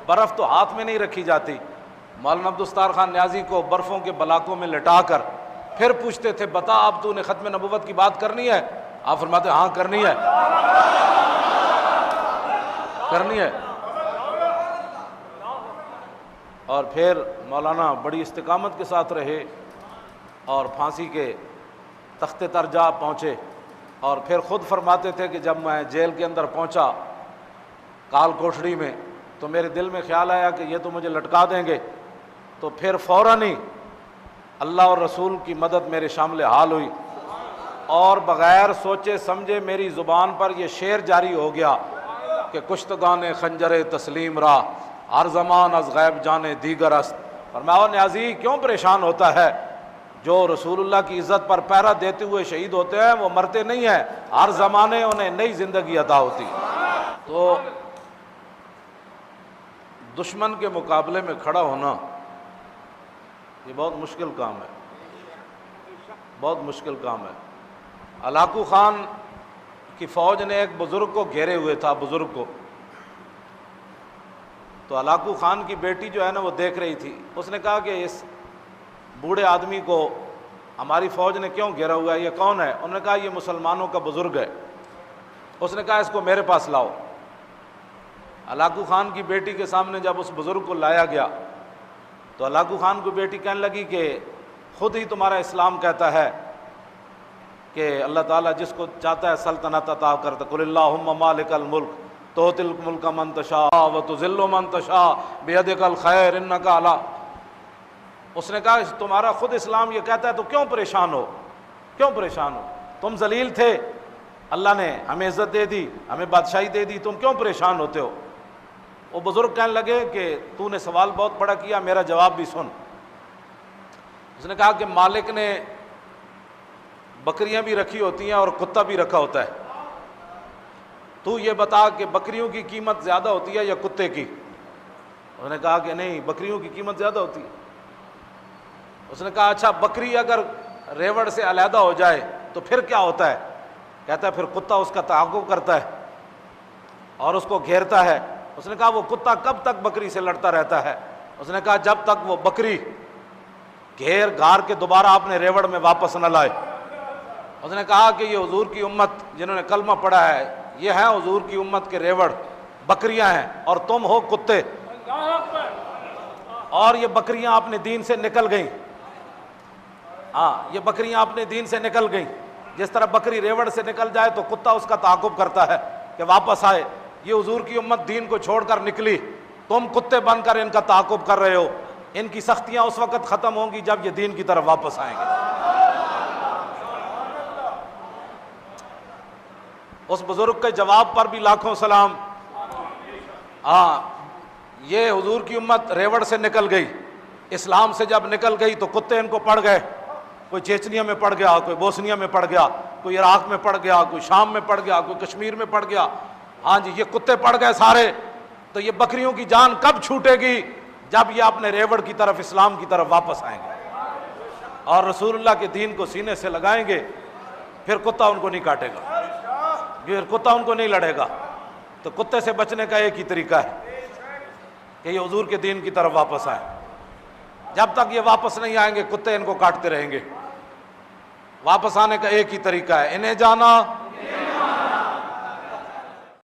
برف تو ہاتھ میں نہیں رکھی جاتی. مولانا عبدالستار خان نیازی کو برفوں کے بلاکوں میں لٹا کر پھر پوچھتے تھے بتا اب تو نے ختم نبوت کی بات کرنی ہے؟ آپ فرماتے ہاں کرنی ہے، کرنی ہے. اور پھر مولانا بڑی استقامت کے ساتھ رہے اور پھانسی کے تختے پر جا پہنچے. اور پھر خود فرماتے تھے کہ جب میں جیل کے اندر پہنچا کال کوٹھڑی میں تو میرے دل میں خیال آیا کہ یہ تو مجھے لٹکا دیں گے، تو پھر فوراً ہی اللہ اور رسول کی مدد میرے شامل حال ہوئی اور بغیر سوچے سمجھے میری زبان پر یہ شعر جاری ہو گیا کہ کشتگان خنجر تسلیم را ہر زمان از غیب جانے دیگر است. فرمایا نیازی کیوں پریشان ہوتا ہے؟ جو رسول اللہ کی عزت پر پہرا دیتے ہوئے شہید ہوتے ہیں وہ مرتے نہیں ہیں، ہر زمانے انہیں نئی زندگی عطا ہوتی. تو دشمن کے مقابلے میں کھڑا ہونا یہ بہت مشکل کام ہے، بہت مشکل کام ہے. ہلاکو خان کی فوج نے ایک بزرگ کو گھیرے ہوئے تھا، بزرگ کو. تو ہلاکو خان کی بیٹی جو ہے نا وہ دیکھ رہی تھی. اس نے کہا کہ اس بوڑھے آدمی کو ہماری فوج نے کیوں گھیرا ہوا ہے، یہ کون ہے؟ انہوں نے کہا یہ مسلمانوں کا بزرگ ہے. اس نے کہا اس کو میرے پاس لاؤ. ہلاکو خان کی بیٹی کے سامنے جب اس بزرگ کو لایا گیا تو ہلاکو خان کو بیٹی کہنے لگی کہ خود ہی تمہارا اسلام کہتا ہے کہ اللہ تعالیٰ جس کو چاہتا ہے سلطنت عطا کرتا، قل اللہم مالک الملک تؤتی الملک من تشاء وتذل من تشاء بیدک الخیر انک علی. اس نے کہا تمہارا خود اسلام یہ کہتا ہے تو کیوں پریشان ہو، کیوں پریشان ہو؟ تم ذلیل تھے، اللہ نے ہمیں عزت دے دی، ہمیں بادشاہی دے دی، تم کیوں پریشان ہوتے ہو؟ وہ بزرگ کہنے لگے کہ تو نے سوال بہت بڑا کیا، میرا جواب بھی سن. اس نے کہا کہ مالک نے بکریاں بھی رکھی ہوتی ہیں اور کتا بھی رکھا ہوتا ہے، تو یہ بتا کہ بکریوں کی قیمت زیادہ ہوتی ہے یا کتے کی؟ اس نے کہا کہ نہیں، بکریوں کی قیمت زیادہ ہوتی ہے. اس نے کہا اچھا بکری اگر ریوڑ سے علیحدہ ہو جائے تو پھر کیا ہوتا ہے؟ کہتا ہے پھر کتا اس کا تعاقب کرتا ہے اور اس کو گھیرتا ہے. اس نے کہا وہ کتا کب تک بکری سے لڑتا رہتا ہے؟ اس نے کہا جب تک وہ بکری گھیر گھار کے دوبارہ اپنے ریوڑ میں واپس نہ لائے. اس نے کہا کہ یہ حضور کی امت جنہوں نے کلمہ پڑھا ہے یہ ہیں حضور کی امت کے ریوڑ، بکریاں ہیں اور تم ہو کتے. اور یہ بکریاں اپنے دین سے نکل گئیں. ہاں یہ بکریاں اپنے دین سے نکل گئیں. جس طرح بکری ریوڑ سے نکل جائے تو کتا اس کا تعاقب کرتا ہے کہ واپس آئے. یہ حضور کی امت دین کو چھوڑ کر نکلی، تم کتے بن کر ان کا تعاقب کر رہے ہو. ان کی سختیاں اس وقت ختم ہوں گی جب یہ دین کی طرف واپس آئیں گے. اس بزرگ کے جواب پر بھی لاکھوں سلام. ہاں یہ حضور کی امت ریوڑ سے نکل گئی، اسلام سے جب نکل گئی تو کتے ان کو پڑ گئے. کوئی چیچنیا میں پڑ گیا، کوئی بوسنیا میں پڑ گیا، کوئی عراق میں پڑ گیا، کوئی شام میں پڑ گیا، کوئی کشمیر میں پڑ گیا. ہاں جی یہ کتے پڑ گئے سارے. تو یہ بکریوں کی جان کب چھوٹے گی؟ جب یہ اپنے ریوڑ کی طرف، اسلام کی طرف واپس آئیں گے اور رسول اللہ کے دین کو سینے سے لگائیں گے. پھر کتا ان کو نہیں کاٹے گا، پھر کتا ان کو نہیں لڑے گا. تو کتے سے بچنے کا ایک ہی طریقہ ہے کہ یہ حضور کے دین کی طرف واپس آئیں. جب تک یہ واپس نہیں آئیں گے کتے ان کو کاٹتے رہیں گے. واپس آنے کا ایک ہی طریقہ ہے، انہیں جانا